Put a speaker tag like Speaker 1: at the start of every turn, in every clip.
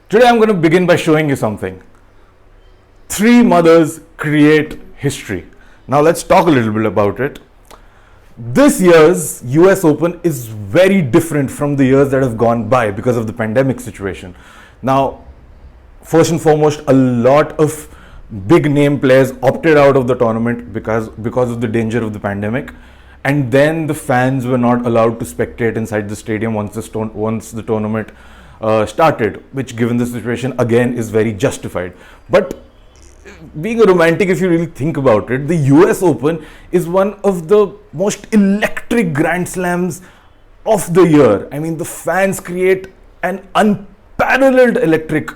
Speaker 1: Today I'm going to begin by showing you something. Three mothers create history. Now let's talk a little bit about it. This year's US Open is very different from the years that have gone by because of the pandemic situation. Now, first and foremost, a lot of big name players opted out of the tournament because of the danger of the pandemic, and then the fans were not allowed to spectate inside the stadium once the tournament started, which given the situation again is very justified. But being a romantic, if you really think about it, the US Open is one of the most electric Grand Slams of the year. I mean, the fans create an unparalleled electric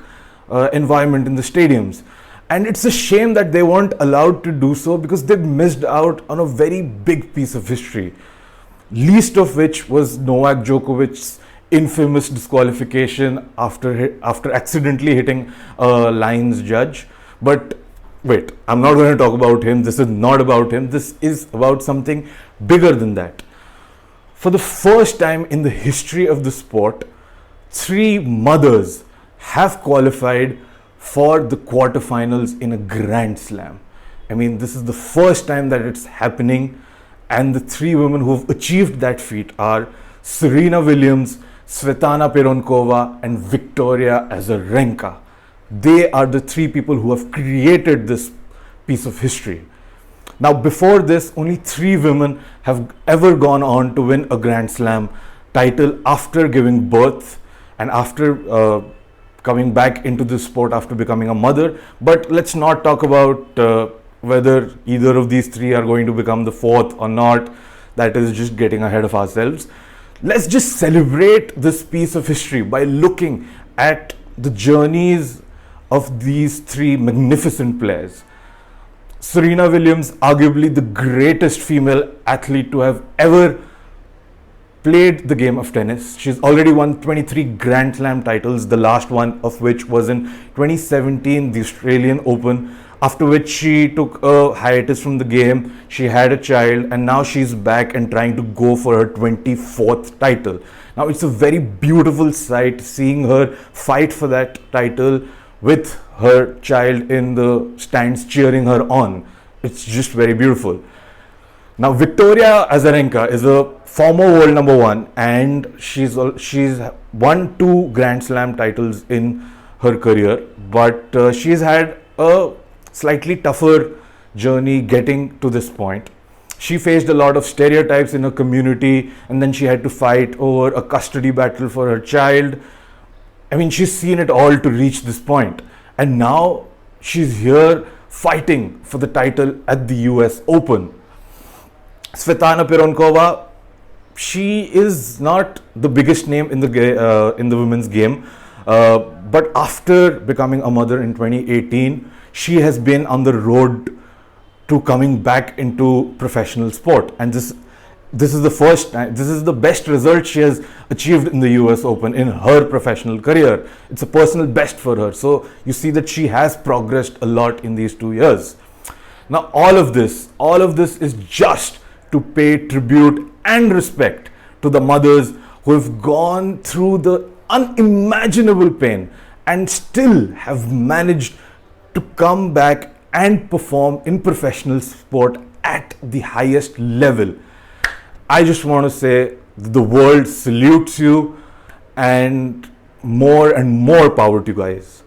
Speaker 1: environment in the stadiums. And it's a shame that they weren't allowed to do so because they missed out on a very big piece of history. Least of which was Novak Djokovic's infamous disqualification after accidentally hitting a Lions judge. But wait, I'm not going to talk about him. This is not about him. This is about something bigger than that. For the first time in the history of the sport, three mothers have qualified for the quarterfinals in a Grand Slam. I mean, this is the first time that it's happening, and the three women who have achieved that feat are Serena Williams, Svetana Pironkova, and Victoria Azarenka. They are the three people who have created this piece of history. Now, before this, only three women have ever gone on to win a Grand Slam title after giving birth and after coming back into the sport after becoming a mother. But let's not talk about whether either of these three are going to become the fourth or not. That is just getting ahead of ourselves. Let's just celebrate this piece of history by looking at the journeys of these three magnificent players. Serena Williams, arguably the greatest female athlete to have ever played the game of tennis. She's already won 23 Grand Slam titles, the last one of which was in 2017, the Australian Open, after which she took a hiatus from the game. She had a child, and now she's back and trying to go for her 24th title. Now, it's a very beautiful sight seeing her fight for that title with her child in the stands cheering her on. It's just very beautiful. Now, Victoria Azarenka is a former world number one, and she's won 2 Grand Slam titles in her career, but she's had a slightly tougher journey getting to this point. She faced a lot of stereotypes in her community, and then she had to fight over a custody battle for her child. I mean, she's seen it all to reach this point, and now she's here fighting for the title at the US Open. Svetana Pironkova, she is not the biggest name in the women's game, but after becoming a mother in 2018, she has been on the road to coming back into professional sport, and this is the first time, this is the best result she has achieved in the US Open in her professional career. It's a personal best for her, so you see that she has progressed a lot in these 2 years. Now, all of this is just to pay tribute and respect to the mothers who have gone through the unimaginable pain and still have managed to come back and perform in professional sport at the highest level. I just want to say the world salutes you, and more power to you guys.